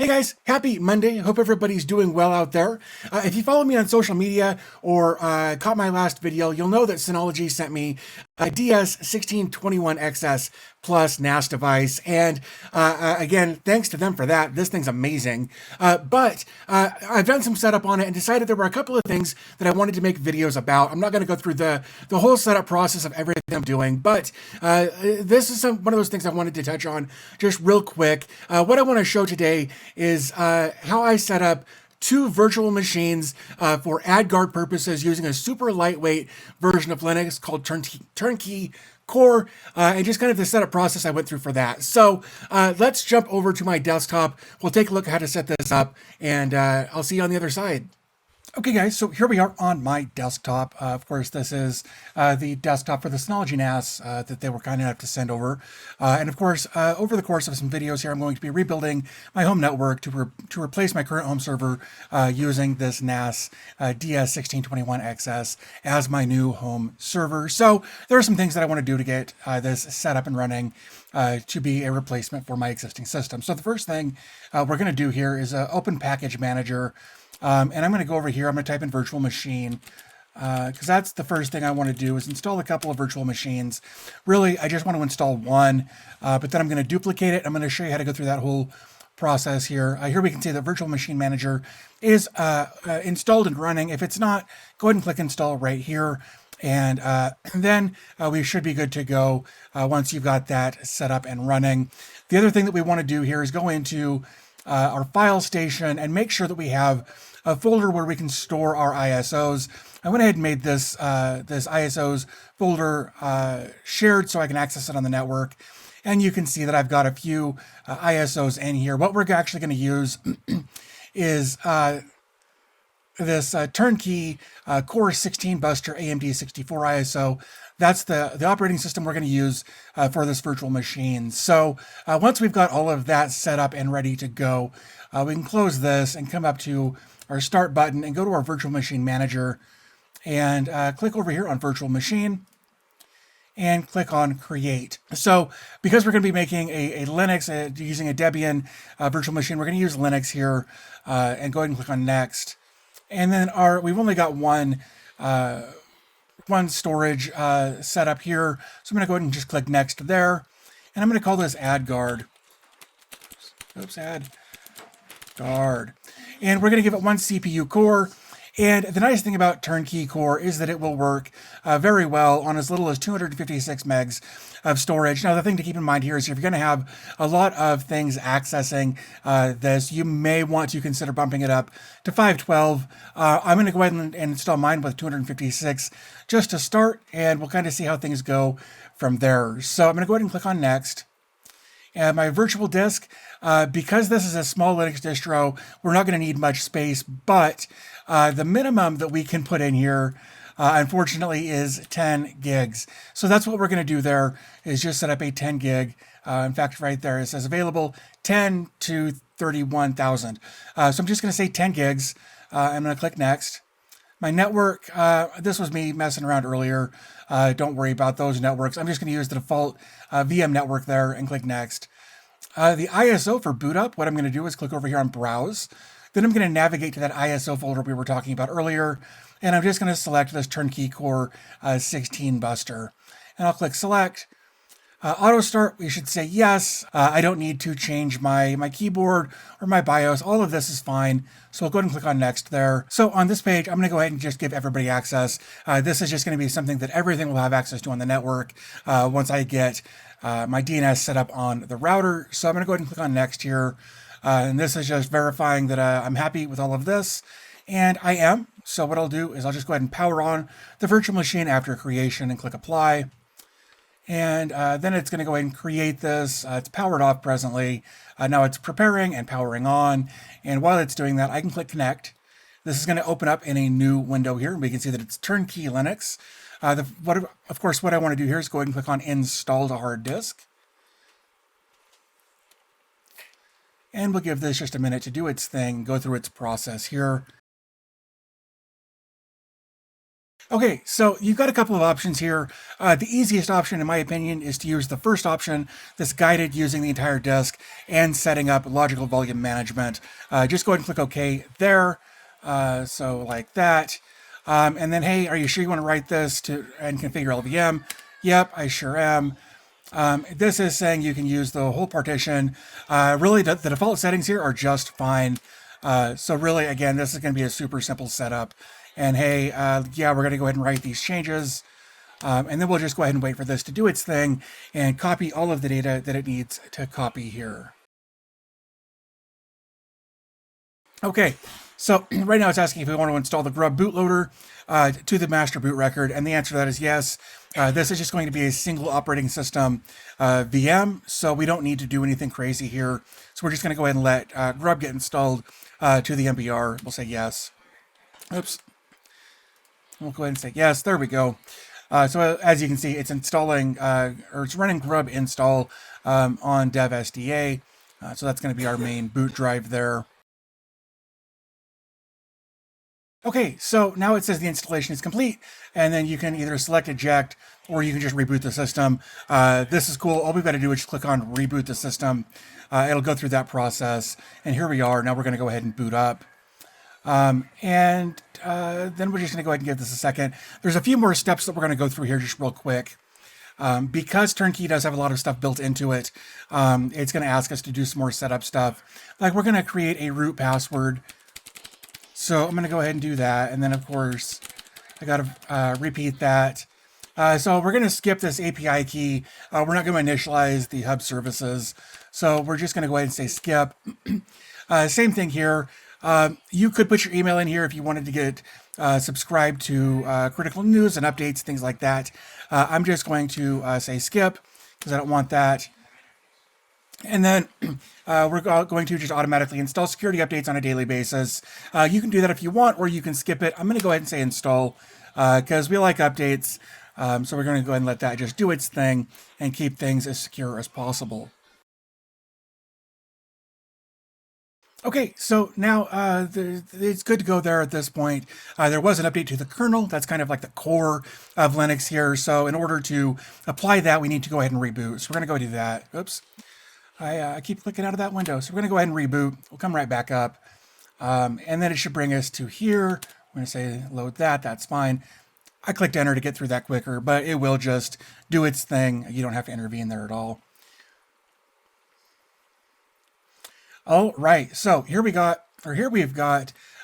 Hey guys, happy Monday. Hope everybody's doing well out there. If you follow me on social media or caught my last video, you'll know that Synology sent me a DS1621XS Plus NAS device. And again, thanks to them for that. This thing's amazing. But I've done some setup on it and decided there were a couple of things that I wanted to make videos about. I'm not going to go through the whole setup process of everything I'm doing, but this is one of those things I wanted to touch on just real quick. What I want to show today is how I set up two virtual machines for AdGuard purposes using a super lightweight version of Linux called Turnkey Core, and just kind of the setup process I went through for that. So let's jump over to my desktop. We'll take a look at how to set this up, and I'll see you on the other side. Okay guys, so here we are on my desktop. Of course, this is the desktop for the Synology NAS that they were kind enough to send over. And of course, over the course of some videos here, I'm going to be rebuilding my home network to replace my current home server using this NAS DS1621XS as my new home server. So there are some things that I want to do to get this set up and running to be a replacement for my existing system. So the first thing we're going to do here is open Package Manager. And I'm going to go over here. I'm going to type in virtual machine because that's the first thing I want to do is install a couple of virtual machines. Really, I just want to install one, but then I'm going to duplicate it. I'm going to show you how to go through that whole process here. Here we can see the Virtual Machine Manager is installed and running. If it's not, go ahead and click Install right here. And then we should be good to go once you've got that set up and running. The other thing that we want to do here is go into our file station and make sure that we have a folder where we can store our ISOs. I went ahead and made this this ISOs folder shared so I can access it on the network. And you can see that I've got a few ISOs in here. What we're actually going to use is this Turnkey Core 16 Buster AMD 64 ISO. That's the operating system we're going to use for this virtual machine. So once we've got all of that set up and ready to go, we can close this and come up to our Start button and go to our Virtual Machine Manager and click over here on Virtual Machine and click on Create. So because we're going to be making a Linux using a Debian virtual machine, we're going to use Linux here and go ahead and click on Next. And then we've only got one storage set up here. So I'm going to go ahead and just click Next there. And I'm going to call this AdGuard. Oops, AdGuard. And we're going to give it one CPU core. And the nice thing about Turnkey Core is that it will work very well on as little as 256 megs of storage. Now, the thing to keep in mind here is if you're going to have a lot of things accessing this, you may want to consider bumping it up to 512. I'm going to go ahead and install mine with 256 just to start, and we'll kind of see how things go from there. So I'm going to go ahead and click on Next. And my virtual disk, because this is a small Linux distro, we're not going to need much space, but the minimum that we can put in here, unfortunately, is 10 gigs. So that's what we're going to do there, is just set up a 10 gig. In fact, right there, it says available 10 to 31,000. So I'm just going to say 10 gigs. I'm going to click Next. My network, this was me messing around earlier. Don't worry about those networks. I'm just going to use the default VM network there and click Next. The ISO for boot up, what I'm going to do is click over here on Browse. Then I'm going to navigate to that ISO folder we were talking about earlier. And I'm just going to select this Turnkey Core 16 Buster. And I'll click Select. Auto start, we should say yes. I don't need to change my keyboard or my BIOS. All of this is fine. So I'll go ahead and click on Next there. So on this page, I'm going to go ahead and just give everybody access. This is just going to be something that everything will have access to on the network once I get my DNS set up on the router. So I'm going to go ahead and click on Next here. And this is just verifying that I'm happy with all of this. And I am. So what I'll do is I'll just go ahead and power on the virtual machine after creation and click Apply. And then it's going to go ahead and create this. It's powered off presently. Now it's preparing and powering on. And while it's doing that, I can click Connect. This is going to open up in a new window here. We can see that it's Turnkey Linux. Of course, what I want to do here is go ahead and click on Install to Hard Disk. And we'll give this just a minute to do its thing, go through its process here. Okay, so you've got a couple of options here. The easiest option, in my opinion, is to use the first option that's guided using the entire disk and setting up logical volume management. Just go ahead and click OK there. So like that. And then, hey, are you sure you want to write this to and configure LVM? Yep, I sure am. This is saying you can use the whole partition. Really, the default settings here are just fine. So really, again, this is going to be a super simple setup. And hey, yeah, we're going to go ahead and write these changes. And then we'll just go ahead and wait for this to do its thing and copy all of the data that it needs to copy here. Okay, so right now it's asking if we want to install the Grub bootloader to the master boot record, and the answer to that is yes. This is just going to be a single operating system VM, so we don't need to do anything crazy here. So we're just going to go ahead and let Grub get installed to the MBR. We'll say yes. Oops. We'll go ahead and say yes. There we go. So as you can see, it's installing, or it's running Grub install on dev SDA. So that's going to be our main boot drive there. Okay, so now it says the installation is complete, and then you can either select eject, or you can just reboot the system. This is cool. All we've got to do is just click on reboot the system. It'll go through that process, and here we are. Now we're going to go ahead and boot up. Then we're just going to go ahead and give this a second. There's a few more steps that we're going to go through here just real quick. Because Turnkey does have a lot of stuff built into it, it's going to ask us to do some more setup stuff. Like we're going to create a root password. So I'm going to go ahead and do that. And then, of course, I got to repeat that. So we're going to skip this API key. We're not going to initialize the hub services. So we're just going to go ahead and say skip. Same thing here. You could put your email in here if you wanted to get subscribed to critical news and updates, things like that. I'm just going to say skip because I don't want that. And then we're going to just automatically install security updates on a daily basis. You can do that if you want, or you can skip it. I'm going to go ahead and say install because we like updates. So we're going to go ahead and let that just do its thing and keep things as secure as possible. Okay, so now it's good to go there at this point. There was an update to the kernel. That's kind of like the core of Linux here. So in order to apply that, we need to go ahead and reboot. So we're going to go do that. Oops. I keep clicking out of that window. So we're going to go ahead and reboot. We'll come right back up. And then it should bring us to here. We're going to say load that. That's fine. I clicked enter to get through that quicker, but it will just do its thing. You don't have to intervene there at all. All right. So here we've got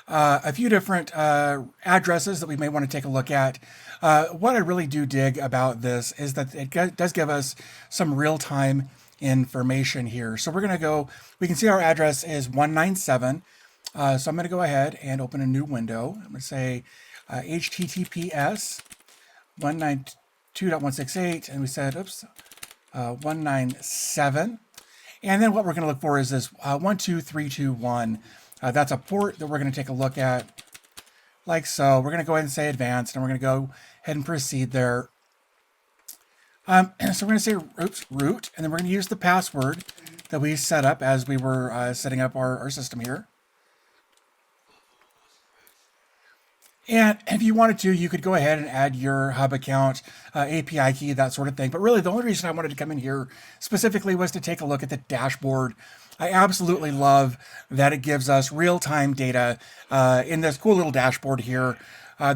a few different addresses that we may want to take a look at. What I really do dig about this is that it does give us some real-time information here. So we're going to we can see our address is 197. So I'm going to go ahead and open a new window. I'm going to say HTTPS 192.168, and we said, 197. And then what we're going to look for is this 12321. That's a port that we're going to take a look at like so. We're going to go ahead and say advanced, and we're going to go ahead and proceed there. So we're going to say root, and then we're going to use the password that we set up as we were setting up our system here. And if you wanted to, you could go ahead and add your hub account, API key, that sort of thing. But really, the only reason I wanted to come in here specifically was to take a look at the dashboard. I absolutely love that it gives us real-time data in this cool little dashboard here.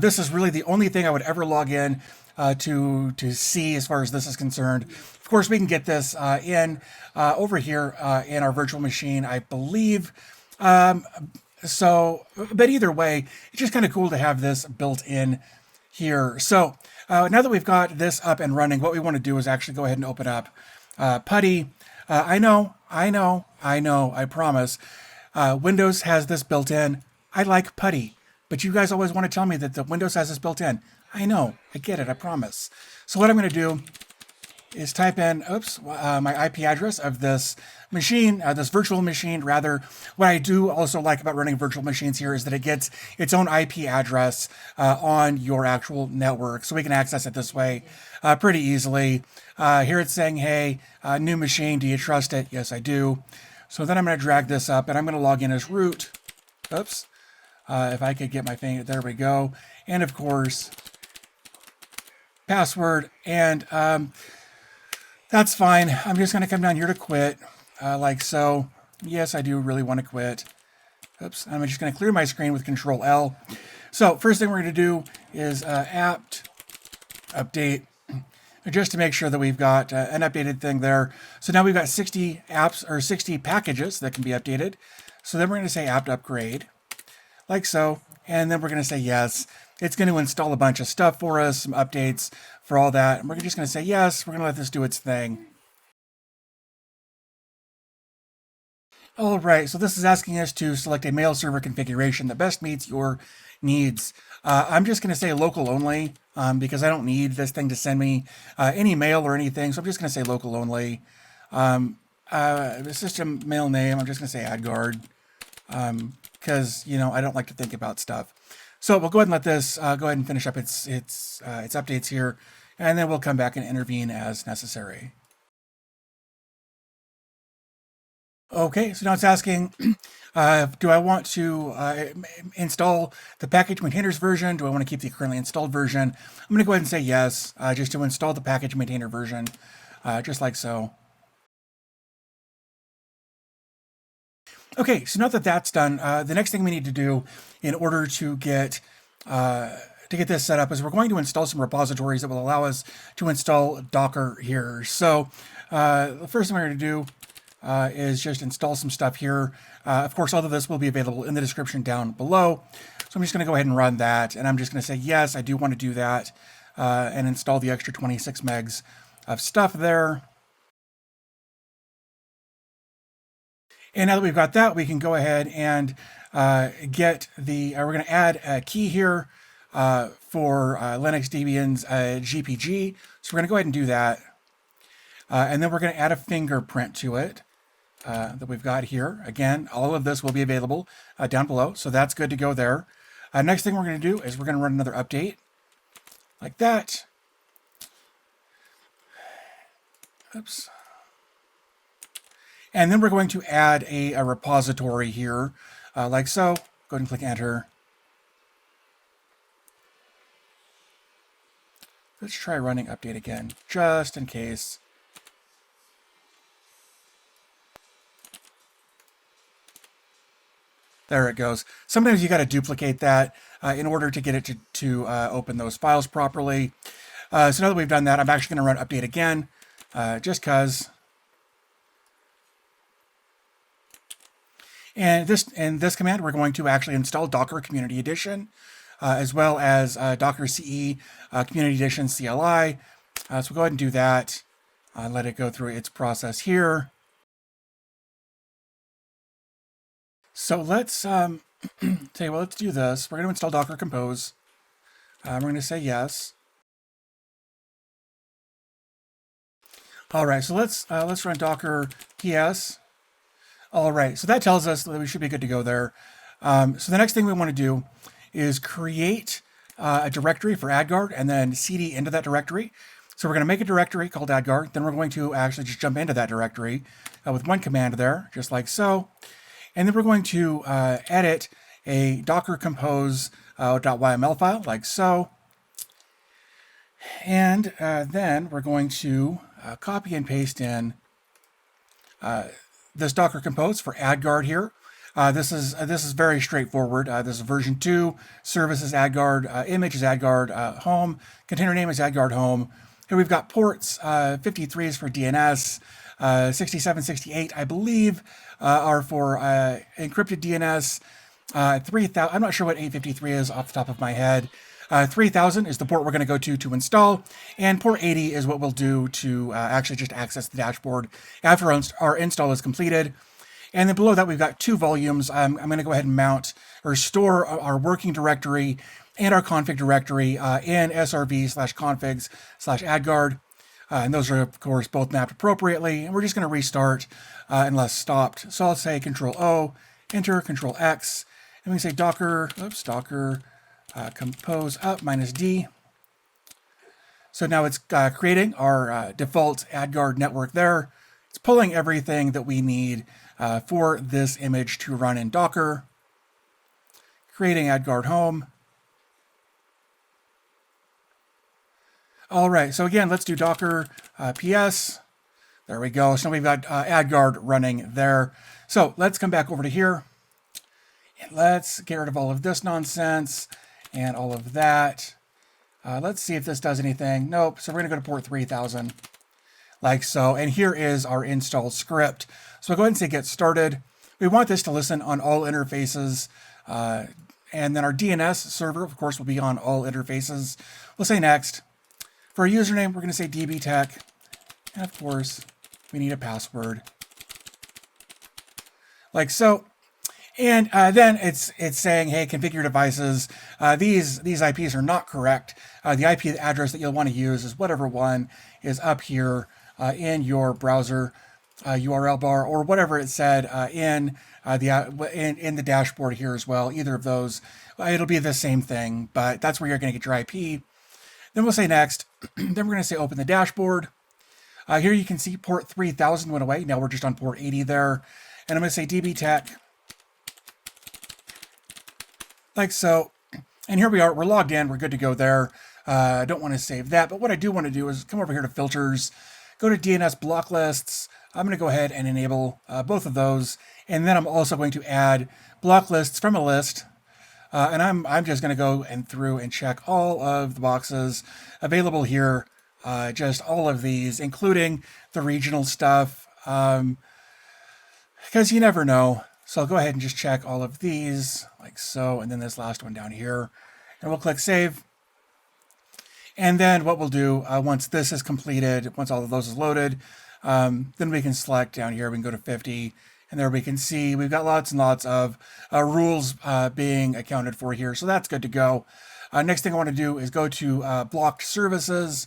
This is really the only thing I would ever log in to see as far as this is concerned. Of course, we can get this over here in our virtual machine, I believe. So, but either way, it's just kind of cool to have this built in here. So now that we've got this up and running, what we want to do is actually go ahead and open up PuTTY. I promise. Windows has this built in. I like PuTTY, but you guys always want to tell me that the Windows has this built in. I know, I get it, I promise. So what I'm going to do is type in, my IP address of this machine, this virtual machine, rather. What I do also like about running virtual machines here is that it gets its own IP address on your actual network. So we can access it this way pretty easily. Here it's saying, hey, new machine, do you trust it? Yes, I do. So then I'm going to drag this up, and I'm going to log in as root. If I could get my finger, there we go. And of course, password, and that's fine. I'm just going to come down here to quit, like so. Yes, I do really want to quit. Oops, I'm just going to clear my screen with Control L. So first thing we're going to do is apt update, just to make sure that we've got an updated thing there. So now we've got 60 apps or 60 packages that can be updated. So then we're going to say apt upgrade, like so. And then we're going to say yes. It's going to install a bunch of stuff for us, some updates for all that. And we're just going to say yes. We're going to let this do its thing. All right, so this is asking us to select a mail server configuration that best meets your needs. I'm just going to say local only because I don't need this thing to send me any mail or anything. So I'm just going to say local only. The system mail name, I'm just going to say AdGuard because, you know, I don't like to think about stuff. So we'll go ahead and let this go ahead and finish up its updates here, and then we'll come back and intervene as necessary. Okay, so now it's asking, do I want to install the package maintainers version? Do I want to keep the currently installed version? I'm going to go ahead and say yes, just to install the package maintainer version, just like so. Okay, so now that that's done, the next thing we need to do in order to get this set up is we're going to install some repositories that will allow us to install Docker here. So the first thing we're going to do is just install some stuff here. Of course, all of this will be available in the description down below. So I'm just going to go ahead and run that. And I'm just going to say, yes, I do want to do that and install the extra 26 megs of stuff there. And now that we've got that, we can go ahead and get the, we're going to add a key here for Linux Debian's GPG. So we're going to go ahead and do that. And then we're going to add a fingerprint to it. That we've got here. Again, all of this will be available down below, so that's good to go there. Next thing we're going to do is we're going to run another update, like that. Oops. And then we're going to add a repository here, like so. Go ahead and click Enter. Let's try running update again, just in case. There it goes. Sometimes you got to duplicate that in order to get it to open those files properly. So now that we've done that, I'm actually going to run update again, just because. And this command, we're going to actually install Docker Community Edition, as well as Docker CE Community Edition CLI. So we'll go ahead and do that. Let it go through its process here. So let's let's do this. We're going to install Docker Compose. We're going to say yes. All right, so let's run Docker PS. All right, so that tells us that we should be good to go there. So the next thing we want to do is create a directory for AdGuard and then cd into that directory. So we're going to make a directory called AdGuard. Then we're going to actually just jump into that directory with one command there, just like so. And then we're going to edit a Docker Compose .yml file, like so. And then we're going to copy and paste in this Docker Compose for AdGuard here. This is very straightforward. This is version 2. Service is AdGuard. Image is AdGuard home. Container name is AdGuard home. Here we've got ports. 53 is for DNS. 67, 68, I believe, are for encrypted DNS. 3000, I'm not sure what 853 is off the top of my head. 3000 is the port we're going to go to install, and port 80 is what we'll do to actually just access the dashboard after our install is completed. And then below that, we've got 2 volumes. I'm going to go ahead and mount or store our working directory and our config directory in srv/configs/AdGuard. And those are, of course, both mapped appropriately. And we're just going to restart unless stopped. So I'll say Control-O, Enter, Control-X, and we can say Docker compose up -D. So now it's creating our default AdGuard network there. It's pulling everything that we need for this image to run in Docker. Creating AdGuard home. All right, so again, let's do Docker PS. There we go. So now we've got AdGuard running there. So let's come back over to here. And let's get rid of all of this nonsense and all of that. Let's see if this does anything. Nope. So we're going to go to port 3000 like so. And here is our install script. So we'll go ahead and say get started. We want this to listen on all interfaces. And then our DNS server, of course, will be on all interfaces. We'll say next. For our username, we're going to say dbtech. And of course, we need a password. Like so. And then it's saying, hey, configure your devices. These IPs are not correct. The IP address that you'll want to use is whatever one is up here in your browser URL bar, or whatever it said in the dashboard here as well. Either of those, it'll be the same thing, but that's where you're going to get your IP. Then we'll say next. Then we're going to say open the dashboard. Here you can see port 3000 went away. Now we're just on port 80 there. And I'm going to say dbtech. Like so. And here we are. We're logged in. We're good to go there. I don't want to save that. But what I do want to do is come over here to filters, go to DNS block lists. I'm going to go ahead and enable both of those. And then I'm also going to add block lists from a list. And I'm just going to go through and check all of the boxes available here. Just all of these, including the regional stuff, because you never know. So I'll go ahead and just check all of these like so, and then this last one down here, and we'll click save. And then what we'll do once this is completed, once all of those is loaded, then we can select down here. We can go to 50, and there we can see we've got lots and lots of rules being accounted for here. So that's good to go. Next thing I want to do is go to blocked services.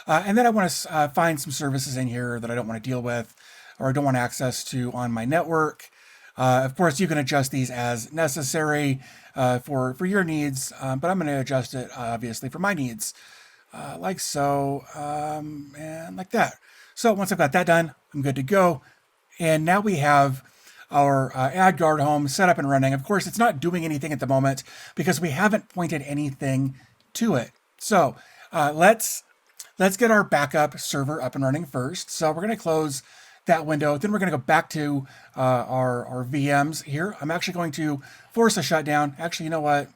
And then I want to find some services in here that I don't want to deal with or I don't want access to on my network. Of course, you can adjust these as necessary for your needs, but I'm going to adjust it, obviously, for my needs, like so, and like that. So once I've got that done, I'm good to go. And now we have our AdGuard home set up and running. Of course, it's not doing anything at the moment because we haven't pointed anything to it. So let's get our backup server up and running first. So we're going to close that window. Then we're going to go back to our VMs here. I'm actually going to force a shutdown. Actually, you know what?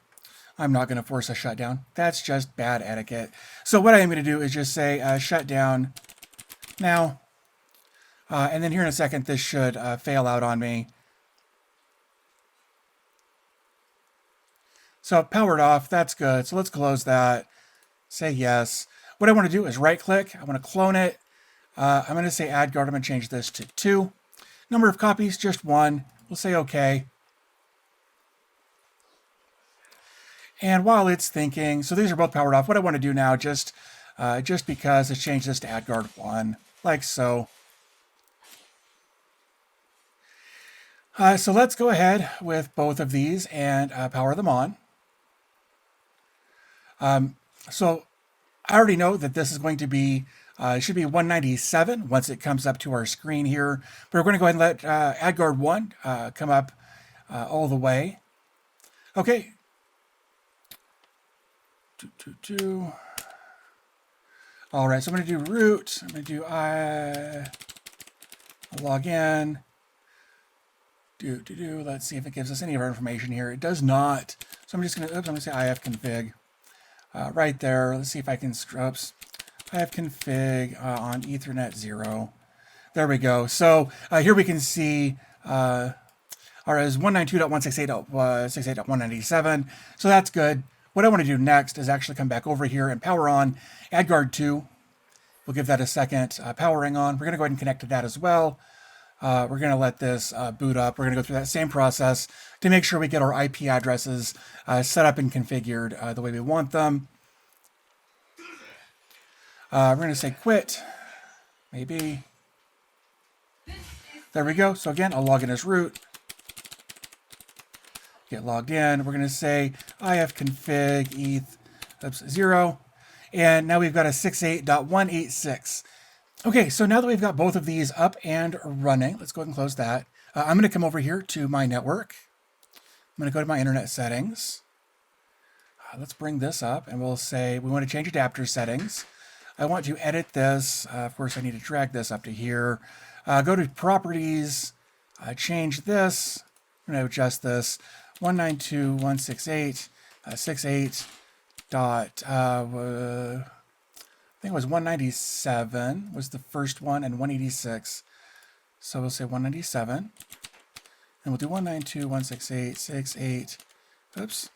I'm not going to force a shutdown. That's just bad etiquette. So what I am going to do is just say shut down now. And then here in a second, this should fail out on me. So powered off. That's good. So let's close that. Say yes. What I want to do is right click. I want to clone it. I'm going to say AdGuard. I'm going to change this to 2. Number of copies, just 1. We'll say OK. And while it's thinking, so these are both powered off. What I want to do now, just because, is change this to AdGuard 1, like so. So let's go ahead with both of these and power them on. So I already know that this is going to be, it should be 197 once it comes up to our screen here. But we're going to go ahead and let AdGuard 1 come up all the way. Okay. All right, so I'm going to do root. I'm going to do log in. Let's see if it gives us any of our information here. It does not. So I'm just going to, I'm going to say ifconfig right there. Let's see if I can, ifconfig on Ethernet 0. There we go. So here we can see ours is 192.168.197. So that's good. What I want to do next is actually come back over here and power on AdGuard 2. We'll give that a second powering on. We're going to go ahead and connect to that as well. We're going to let this boot up. We're going to go through that same process to make sure we get our IP addresses set up and configured the way we want them. We're going to say quit, maybe. There we go. So again, I'll log in as root. Get logged in. We're going to say ifconfig eth 0. And now we've got a 68.186. Okay, so now that we've got both of these up and running, let's go ahead and close that. I'm going to come over here to my network. I'm going to go to my internet settings. Let's bring this up and we'll say we want to change adapter settings. I want to edit this. Of course, I need to drag this up to here. Go to properties, change this. I'm going to adjust this 192.168.68 dot, I think it was 197 was the first one, and 186. So we'll say 197. And we'll do 192.168.68. Oops.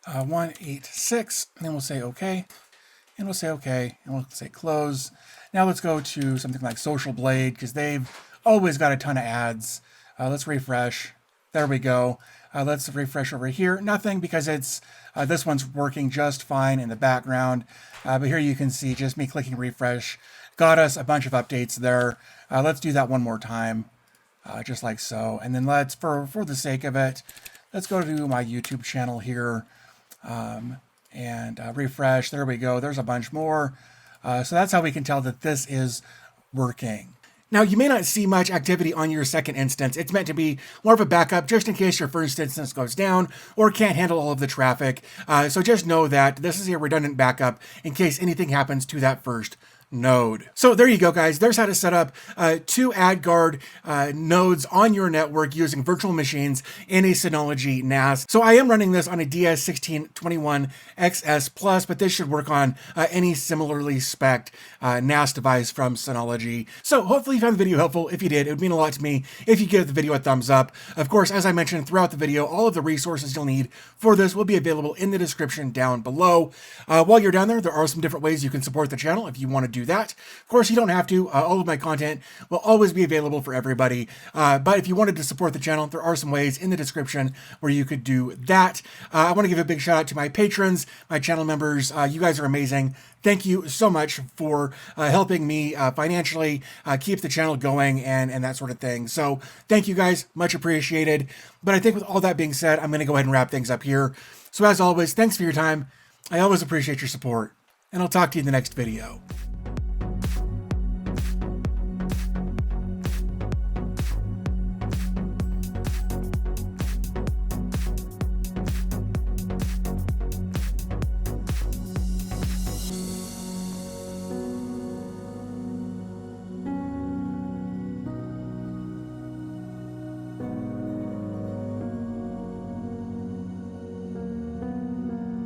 186. And then we'll say OK. And we'll say OK. And we'll say close. Now let's go to something like Social Blade, because they've always got a ton of ads. Let's refresh. There we go. Let's refresh over here. Nothing, because it's this one's working just fine in the background. But here you can see just me clicking refresh got us a bunch of updates there. Let's do that one more time, just like so. And then let's, for the sake of it, let's go to my YouTube channel here and refresh. There we go. There's a bunch more. So that's how we can tell that this is working. Now, you may not see much activity on your second instance. It's meant to be more of a backup just in case your first instance goes down or can't handle all of the traffic. So just know that this is a redundant backup in case anything happens to that first node. So there you go, guys. There's how to set up 2 AdGuard nodes on your network using virtual machines in a Synology NAS. So I am running this on a DS1621XS Plus, but this should work on any similarly spec'd NAS device from Synology. So hopefully you found the video helpful. If you did, it would mean a lot to me if you give the video a thumbs up. Of course, as I mentioned throughout the video, all of the resources you'll need for this will be available in the description down below. While you're down there, there are some different ways you can support the channel if you want to do that. Of course, you don't have to. All of my content will always be available for everybody. But if you wanted to support the channel, there are some ways in the description where you could do that. I want to give a big shout out to my patrons, my channel members. You guys are amazing. Thank you so much for helping me financially keep the channel going and that sort of thing. So thank you guys, much appreciated. But I think with all that being said, I'm going to go ahead and wrap things up here. So as always, thanks for your time. I always appreciate your support, and I'll talk to you in the next video.